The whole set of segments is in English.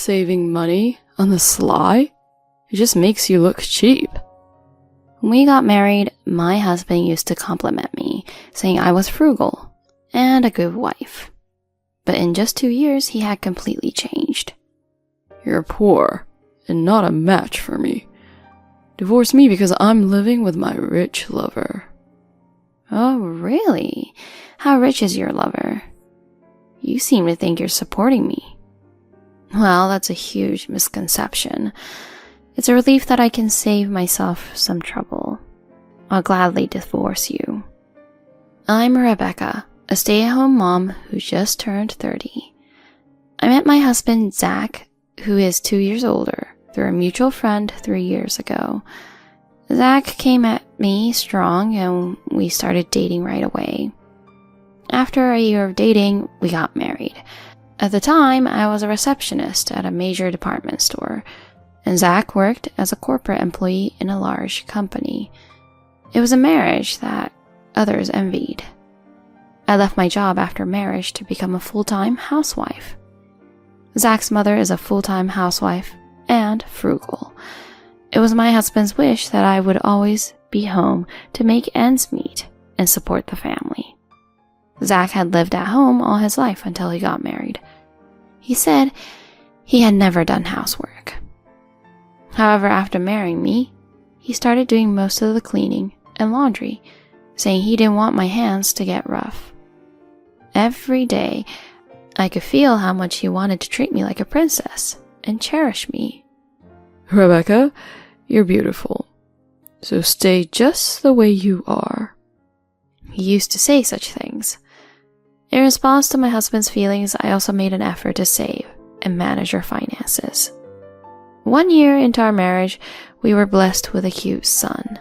saving money on the sly? It just makes you look cheap. When we got married, my husband used to compliment me, saying I was frugal and a good wife. But in just 2 years, he had completely changed. You're poor and not a match for me. Divorce me because I'm living with my rich lover. Oh, really? How rich is your lover? You seem to think you're supporting me. Well, that's a huge misconception. It's a relief that I can save myself some trouble. I'll gladly divorce you. I'm Rebecca, a stay-at-home mom who just turned 30. I met my husband, Zach, who is 2 years older, through a mutual friend 3 years ago. Zach came at me strong and we started dating right away. After a year of dating, we got married. At the time, I was a receptionist at a major department store, and Zach worked as a corporate employee in a large company. It was a marriage that others envied. I left my job after marriage to become a full-time housewife. Zach's mother is a full-time housewife and frugal. It was my husband's wish that I would always be home to make ends meet and support the family. Zach had lived at home all his life until he got married. He said he had never done housework. However, after marrying me, he started doing most of the cleaning and laundry, saying he didn't want my hands to get rough. Every day, I could feel how much he wanted to treat me like a princess and cherish me. Rebecca, you're beautiful, so stay just the way you are. He used to say such things. In response to my husband's feelings, I also made an effort to save and manage our finances. 1 year into our marriage, we were blessed with a cute son.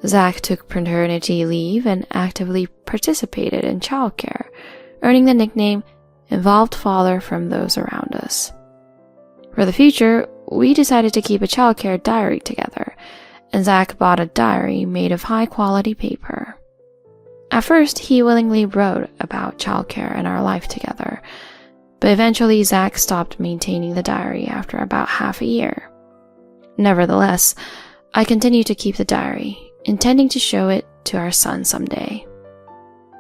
Zach took paternity leave and actively participated in childcare, earning the nickname Involved Father from those around us. For the future, we decided to keep a childcare diary together, and Zach bought a diary made of high-quality paper. At first, he willingly wrote about childcare and our life together, but eventually Zach stopped maintaining the diary after about half a year. Nevertheless, I continued to keep the diary, intending to show it to our son someday.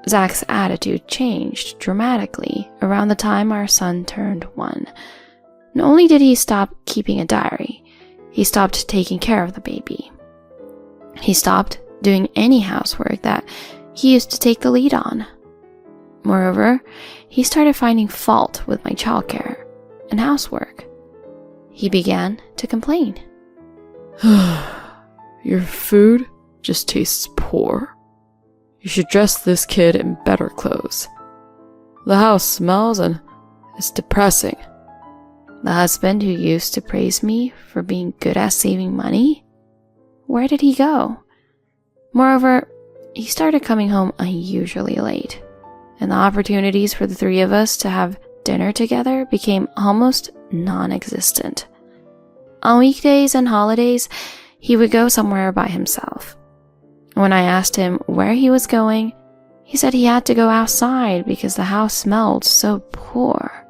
Zach's attitude changed dramatically around the time our son turned 1. Not only did he stop keeping a diary, he stopped taking care of the baby. He stopped doing any housework that he used to take the lead on. Moreover, he started finding fault with my childcare and housework. He began to complain. Your food just tastes poor. You should dress this kid in better clothes. The house smells and it's depressing. The husband who used to praise me for being good at saving money? Where did he go? Moreover, he started coming home unusually late, and the opportunities for the three of us to have dinner together became almost non-existent. On weekdays and holidays, he would go somewhere by himself. When I asked him where he was going, he said he had to go outside because the house smelled so poor.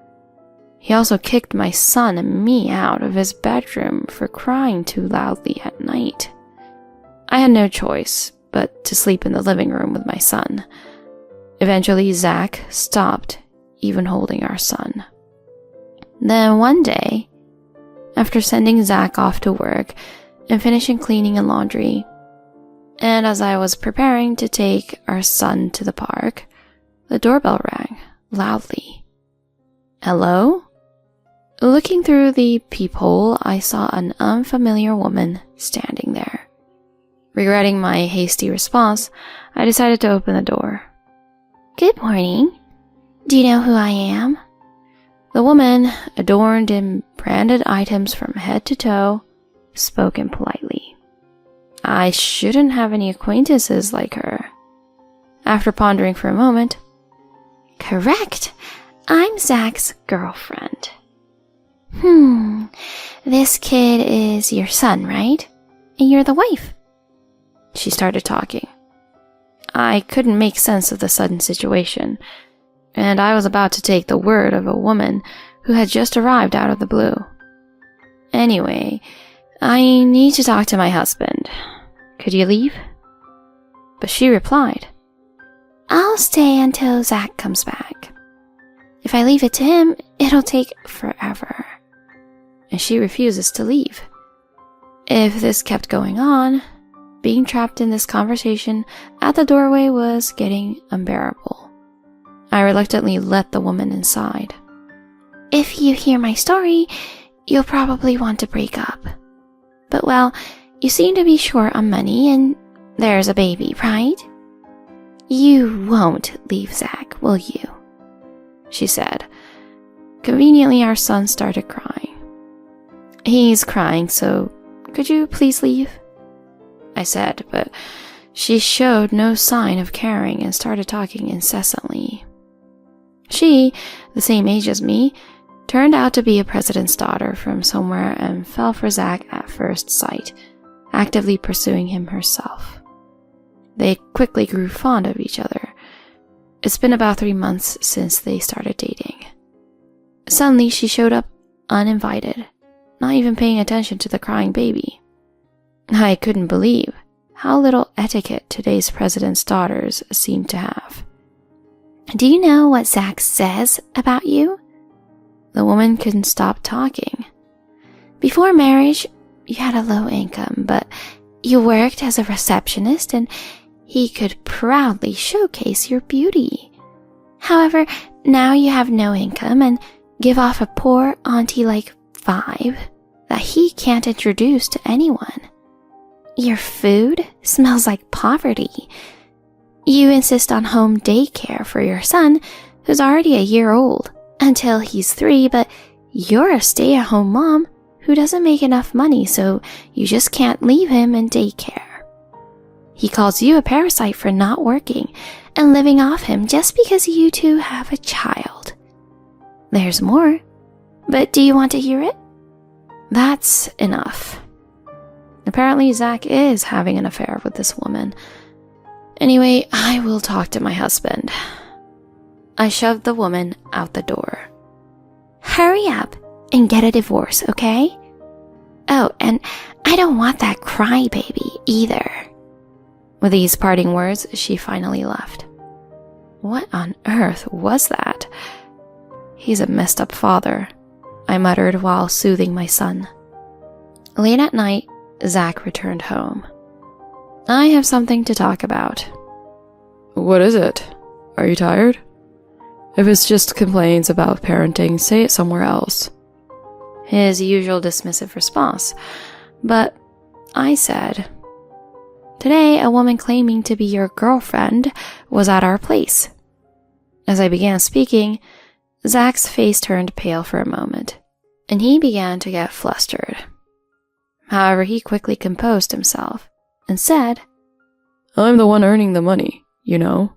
He also kicked my son and me out of his bedroom for crying too loudly at night. I had no choice but to sleep in the living room with my son. Eventually, Zach stopped even holding our son. Then one day, after sending Zach off to work and finishing cleaning and laundry, and as I was preparing to take our son to the park, the doorbell rang loudly. Hello? Looking through the peephole, I saw an unfamiliar woman standing there. Regretting my hasty response, I decided to open the door. Good morning. Do you know who I am? The woman, adorned in branded items from head to toe, spoke impolitely. I shouldn't have any acquaintances like her. After pondering for a moment, correct. I'm Zach's girlfriend. This kid is your son, right? And you're the wife. She started talking. I couldn't make sense of the sudden situation, and I was about to take the word of a woman who had just arrived out of the blue. "Anyway, I need to talk to my husband. Could you leave?" But she replied, "I'll stay until Zach comes back. If I leave it to him, it'll take forever." And she refuses to leave. If this kept going on, being trapped in this conversation at the doorway was getting unbearable. I reluctantly let the woman inside. "If you hear my story, you'll probably want to break up. But well, you seem to be short on money and there's a baby, right? You won't leave Zach, will you?" she said. Conveniently, our son started crying. "He's crying, so could you please leave?" I said, but she showed no sign of caring and started talking incessantly. She, the same age as me, turned out to be a president's daughter from somewhere and fell for Zach at first sight, actively pursuing him herself. They quickly grew fond of each other. It's been about 3 months since they started dating. Suddenly, she showed up uninvited, not even paying attention to the crying baby. I couldn't believe how little etiquette today's president's daughters seem to have. "Do you know what Zach says about you?" The woman couldn't stop talking. "Before marriage, you had a low income, but you worked as a receptionist and he could proudly showcase your beauty. However, now you have no income and give off a poor auntie-like vibe that he can't introduce to anyone. Your food smells like poverty. You insist on home daycare for your son, who's already a year old, until he's 3, but you're a stay-at-home mom who doesn't make enough money, so you just can't leave him in daycare. He calls you a parasite for not working and living off him just because you two have a child. There's more, but do you want to hear it?" That's enough. Apparently, Zach is having an affair with this woman. Anyway, I will talk to my husband. I shoved the woman out the door. "Hurry up and get a divorce, okay? Oh, and I don't want that crybaby either." With these parting words, she finally left. What on earth was that? "He's a messed up father," I muttered while soothing my son. Late at night, Zach returned home. "I have something to talk about." What is it? Are you tired? If it's just complaints about parenting, say it somewhere else. His usual dismissive response. But I said, "Today, a woman claiming to be your girlfriend was at our place." As I began speaking, Zach's face turned pale for a moment, and he began to get flustered. However, he quickly composed himself and said, I'm the one earning the money, you know.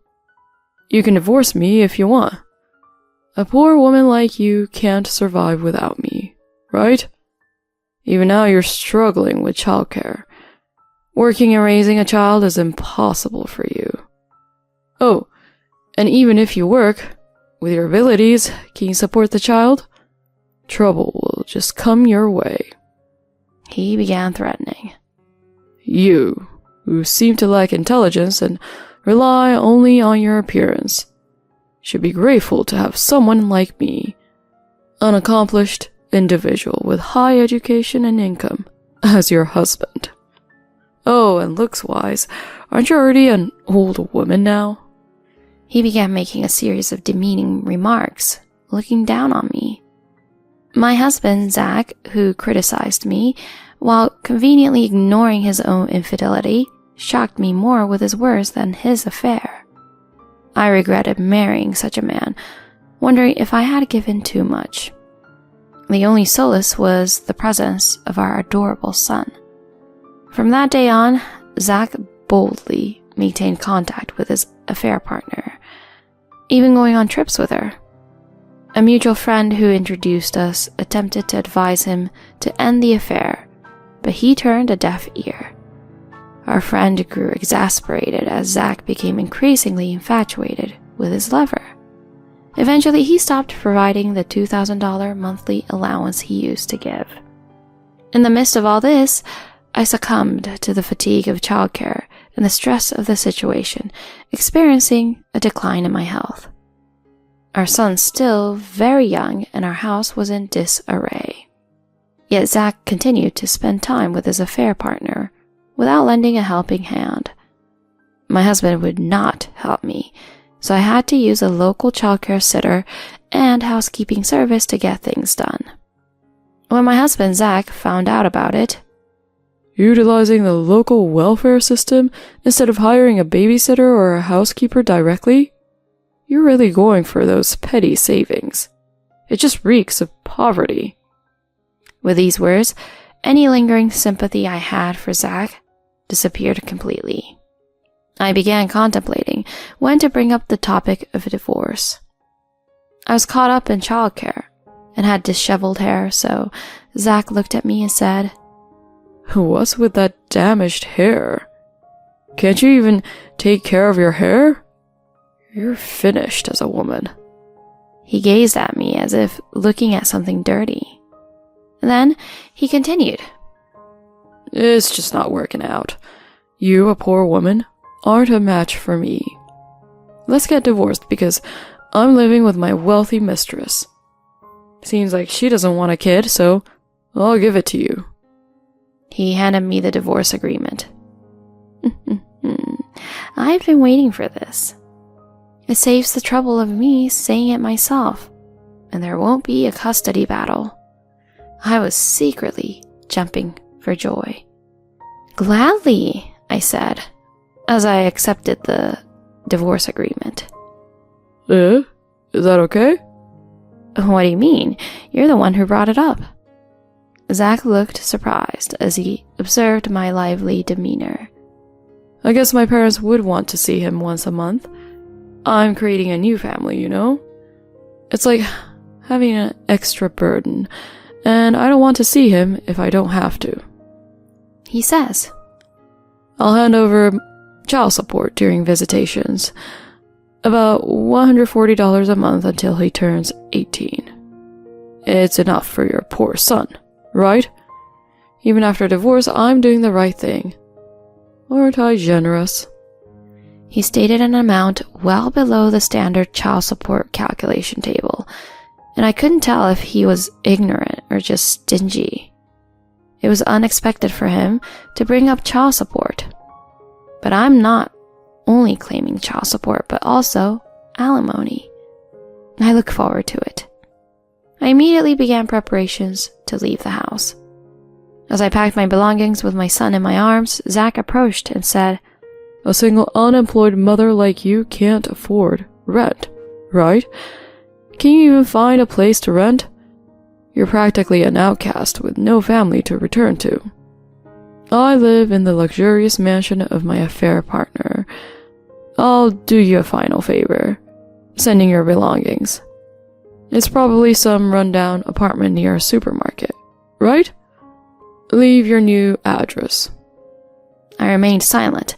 You can divorce me if you want. A poor woman like you can't survive without me, right? Even now you're struggling with childcare. Working and raising a child is impossible for you. Oh, and even if you work, with your abilities, can you support the child? Trouble will just come your way. He began threatening. You, who seem to lack intelligence and rely only on your appearance, should be grateful to have someone like me, unaccomplished individual with high education and income, as your husband. Oh, and looks-wise, aren't you already an old woman now? He began making a series of demeaning remarks, looking down on me. My husband, Zach, who criticized me, while conveniently ignoring his own infidelity, shocked me more with his words than his affair. I regretted marrying such a man, wondering if I had given too much. The only solace was the presence of our adorable son. From that day on, Zach boldly maintained contact with his affair partner, even going on trips with her. A mutual friend who introduced us attempted to advise him to end the affair, but he turned a deaf ear. Our friend grew exasperated as Zach became increasingly infatuated with his lover. Eventually, he stopped providing the $2,000 monthly allowance he used to give. In the midst of all this, I succumbed to the fatigue of childcare and the stress of the situation, experiencing a decline in my health. Our son's still very young, and our house was in disarray. Yet Zach continued to spend time with his affair partner without lending a helping hand. My husband would not help me, so I had to use a local childcare sitter and housekeeping service to get things done. When my husband Zach found out about it, utilizing the local welfare system instead of hiring a babysitter or a housekeeper directly? You're really going for those petty savings. It just reeks of poverty. With these words, any lingering sympathy I had for Zach disappeared completely. I began contemplating when to bring up the topic of a divorce. I was caught up in childcare and had disheveled hair, so Zach looked at me and said, "What's with that damaged hair? Can't you even take care of your hair? You're finished as a woman." He gazed at me as if looking at something dirty. Then he continued, "It's just not working out. You, a poor woman, aren't a match for me. Let's get divorced because I'm living with my wealthy mistress. Seems like she doesn't want a kid, so I'll give it to you." He handed me the divorce agreement. I've been waiting for this. It saves the trouble of me saying it myself, and there won't be a custody battle. I was secretly jumping for joy. "Gladly," I said, as I accepted the divorce agreement. Is that okay? "What do you mean? You're the one who brought it up." Zach looked surprised as he observed my lively demeanor. "I guess my parents would want to see him once a month. I'm creating a new family, you know? It's like having an extra burden, and I don't want to see him if I don't have to." He says, "I'll hand over child support during visitations. About $140 a month until he turns 18. It's enough for your poor son, right? Even after divorce, I'm doing the right thing. Aren't I generous?" He stated an amount well below the standard child support calculation table, and I couldn't tell if he was ignorant or just stingy. It was unexpected for him to bring up child support. But I'm not only claiming child support, but also alimony. I look forward to it. I immediately began preparations to leave the house. As I packed my belongings with my son in my arms, Zach approached and said, "A single unemployed mother like you can't afford rent, right? Can you even find a place to rent? You're practically an outcast with no family to return to. I live in the luxurious mansion of my affair partner. I'll do you a final favor, sending your belongings. It's probably some rundown apartment near a supermarket, right? Leave your new address." I remained silent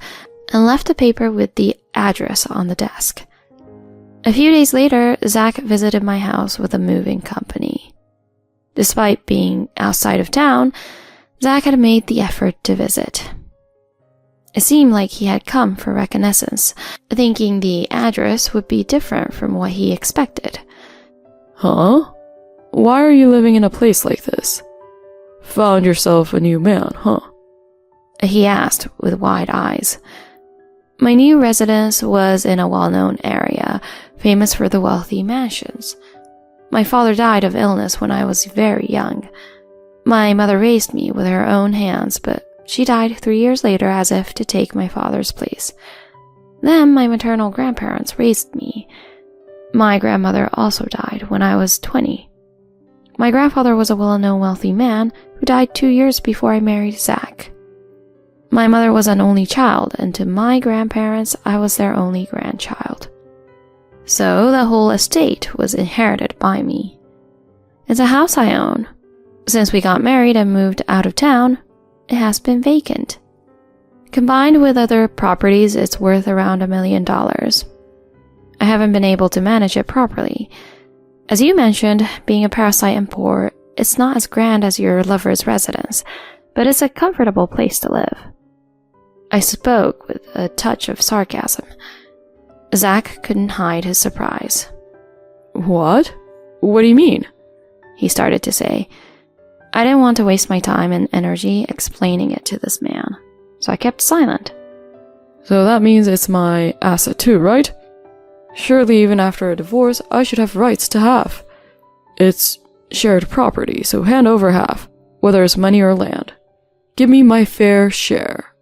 and left a paper with the address on the desk. A few days later, Zach visited my house with a moving company. Despite being outside of town, Zach had made the effort to visit. It seemed like he had come for reconnaissance, thinking the address would be different from what he expected. "Huh? Why are you living in a place like this? Found yourself a new man, huh?" He asked with wide eyes. My new residence was in a well-known area, famous for the wealthy mansions. My father died of illness when I was very young. My mother raised me with her own hands, but she died 3 years later as if to take my father's place. Then my maternal grandparents raised me. My grandmother also died when I was 20. My grandfather was a well-known wealthy man who died 2 years before I married Zach. My mother was an only child, and to my grandparents, I was their only grandchild. So the whole estate was inherited by me. It's a house I own. Since we got married and moved out of town, it has been vacant. Combined with other properties, it's worth around $1 million. I haven't been able to manage it properly. As you mentioned, being a parasite and poor, it's not as grand as your lover's residence, but it's a comfortable place to live. I spoke with a touch of sarcasm. Zach couldn't hide his surprise. What? What do you mean? He started to say. I didn't want to waste my time and energy explaining it to this man, so I kept silent. So that means it's my asset too, right? Surely even after a divorce, I should have rights to half. It's shared property, so hand over half, whether it's money or land. Give me my fair share.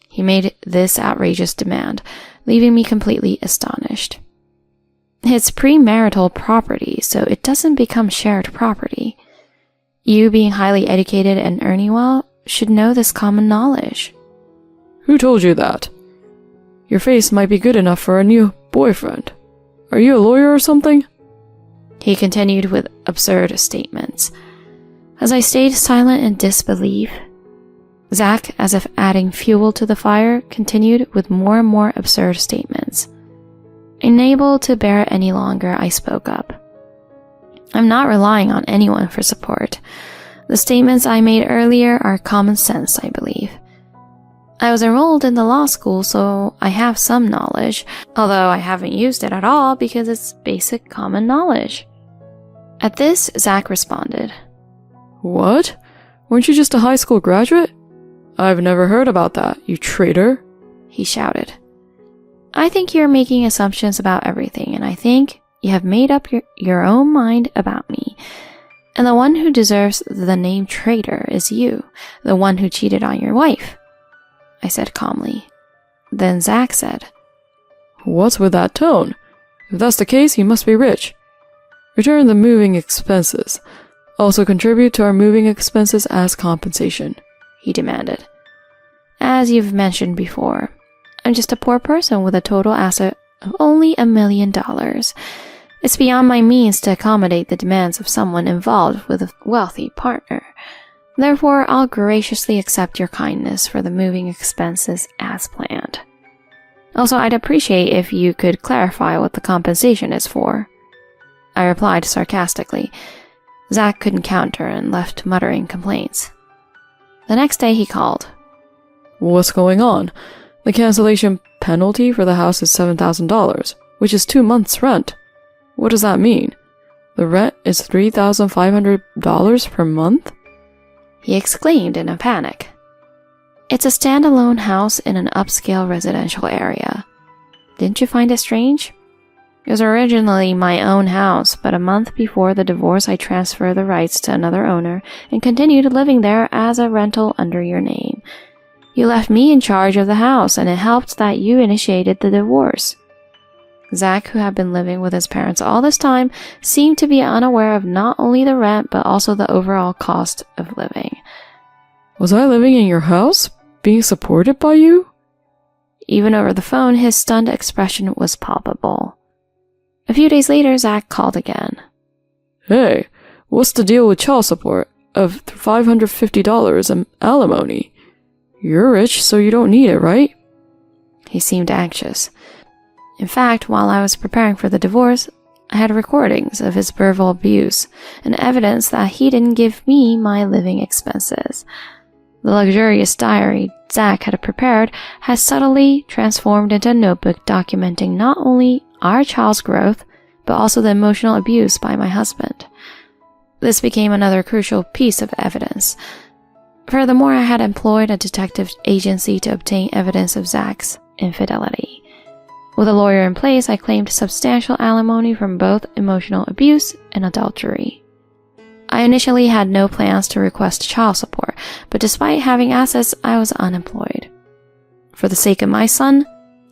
He made this outrageous demand, leaving me completely astonished. It's premarital property, so it doesn't become shared property. You, being highly educated and earning well, should know this common knowledge. Who told you that? Your face might be good enough for a new boyfriend. Are you a lawyer or something? He continued with absurd statements. As I stayed silent in disbelief, Zach, as if adding fuel to the fire, continued with more and more absurd statements. Unable to bear it any longer, I spoke up. I'm not relying on anyone for support. The statements I made earlier are common sense, I believe. I was enrolled in the law school, so I have some knowledge, although I haven't used it at all because it's basic common knowledge. At this, Zach responded. What? Weren't you just a high school graduate? I've never heard about that, you traitor, he shouted. I think you're making assumptions about everything, and I think you have made up your own mind about me. And the one who deserves the name traitor is you, the one who cheated on your wife, I said calmly. Then Zach said, What's with that tone? If that's the case, you must be rich. Return the moving expenses. Also contribute to our moving expenses as compensation, he demanded. As you've mentioned before, I'm just a poor person with a total asset of only $1 million. It's beyond my means to accommodate the demands of someone involved with a wealthy partner. Therefore, I'll graciously accept your kindness for the moving expenses as planned. Also, I'd appreciate if you could clarify what the compensation is for. I replied sarcastically. Zach couldn't counter and left muttering complaints. The next day he called. What's going on? The cancellation penalty for the house is $7,000, which is 2 months' rent. What does that mean? The rent is $3,500 per month? He exclaimed in a panic. It's a standalone house in an upscale residential area. Didn't you find it strange? It was originally my own house, but a month before the divorce I transferred the rights to another owner and continued living there as a rental under your name. You left me in charge of the house, and it helped that you initiated the divorce. Zach, who had been living with his parents all this time, seemed to be unaware of not only the rent, but also the overall cost of living. Was I living in your house? Being supported by you? Even over the phone, his stunned expression was palpable. A few days later, Zach called again. Hey, what's the deal with child support of $550 and alimony? You're rich, so you don't need it, right? He seemed anxious. In fact, while I was preparing for the divorce, I had recordings of his verbal abuse and evidence that he didn't give me my living expenses. The luxurious diary Zach had prepared had subtly transformed into a notebook documenting not only our child's growth, but also the emotional abuse by my husband. This became another crucial piece of evidence. Furthermore, I had employed a detective agency to obtain evidence of Zach's infidelity. With a lawyer in place, I claimed substantial alimony from both emotional abuse and adultery. I initially had no plans to request child support, but despite having assets, I was unemployed. For the sake of my son,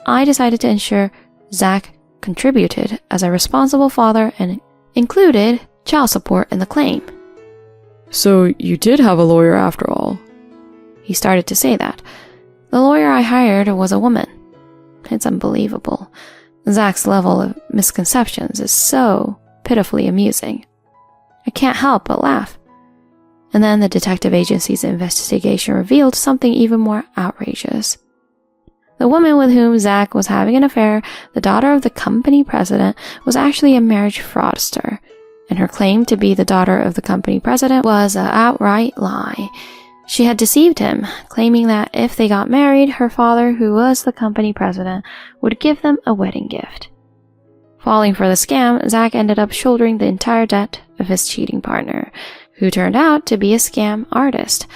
I decided to ensure Zach contributed as a responsible father and included child support in the claim. So you did have a lawyer after all? He started to say that. The lawyer I hired was a woman. It's unbelievable. Zach's level of misconceptions is so pitifully amusing. I can't help but laugh. And then the detective agency's investigation revealed something even more outrageous. The woman with whom Zach was having an affair, the daughter of the company president, was actually a marriage fraudster, and her claim to be the daughter of the company president was an outright lie. She had deceived him, claiming that if they got married, her father, who was the company president, would give them a wedding gift. Falling for the scam, Zach ended up shouldering the entire debt of his cheating partner, who turned out to be a scam artist.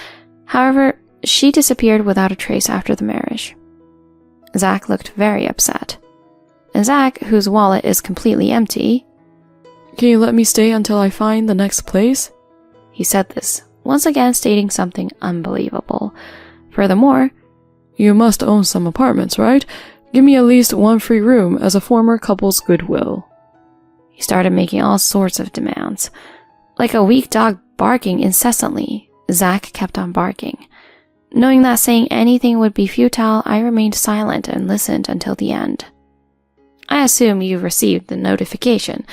However, she disappeared without a trace after the marriage. Zach looked very upset. And Zach, whose wallet is completely empty, "Can you let me stay until I find the next place?" He said this, once again stating something unbelievable. Furthermore, "You must own some apartments, right? Give me at least one free room as a former couple's goodwill." He started making all sorts of demands. Like a weak dog barking incessantly, Zach kept on barking. Knowing that saying anything would be futile, I remained silent and listened until the end. "I assume you've received the notification.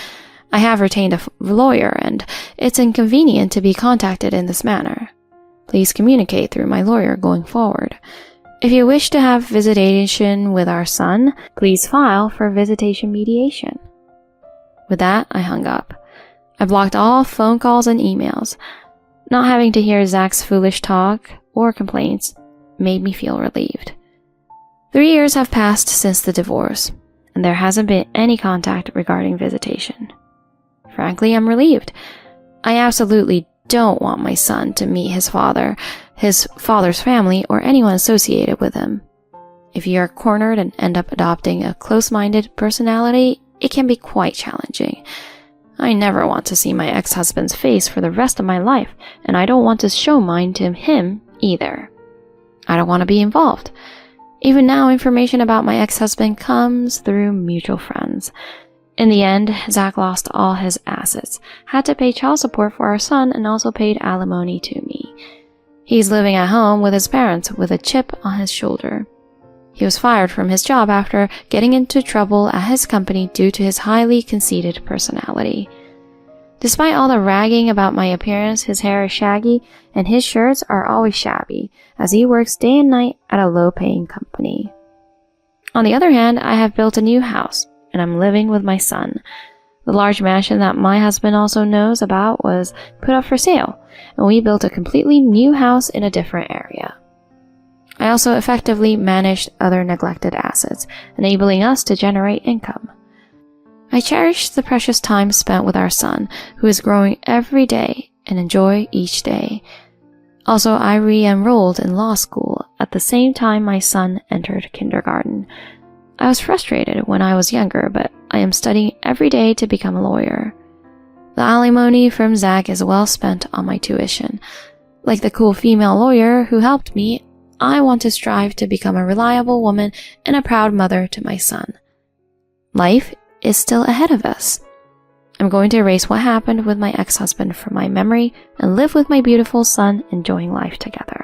I have retained a lawyer, and it's inconvenient to be contacted in this manner. Please communicate through my lawyer going forward. If you wish to have visitation with our son, please file for visitation mediation." With that, I hung up. I blocked all phone calls and emails. Not having to hear Zach's foolish talk or complaints made me feel relieved. 3 years have passed since the divorce, and there hasn't been any contact regarding visitation. Frankly, I'm relieved. I absolutely don't want my son to meet his father's family, or anyone associated with him. If you are cornered and end up adopting a close-minded personality, it can be quite challenging. I never want to see my ex-husband's face for the rest of my life, and I don't want to show mine to him either. I don't want to be involved. Even now, information about my ex-husband comes through mutual friends. In the end, Zach lost all his assets, had to pay child support for our son, and also paid alimony to me. He's living at home with his parents with a chip on his shoulder. He was fired from his job after getting into trouble at his company due to his highly conceited personality. Despite all the ragging about my appearance, his hair is shaggy and his shirts are always shabby, as he works day and night at a low-paying company. On the other hand, I have built a new house, and I'm living with my son. The large mansion that my husband also knows about was put up for sale, and we built a completely new house in a different area. I also effectively managed other neglected assets, enabling us to generate income. I cherish the precious time spent with our son, who is growing every day, and enjoy each day. Also, I re-enrolled in law school at the same time my son entered kindergarten. I was frustrated when I was younger, but I am studying every day to become a lawyer. The alimony from Zach is well spent on my tuition. Like the cool female lawyer who helped me, I want to strive to become a reliable woman and a proud mother to my son. Life is still ahead of us. I'm going to erase what happened with my ex-husband from my memory and live with my beautiful son, enjoying life together.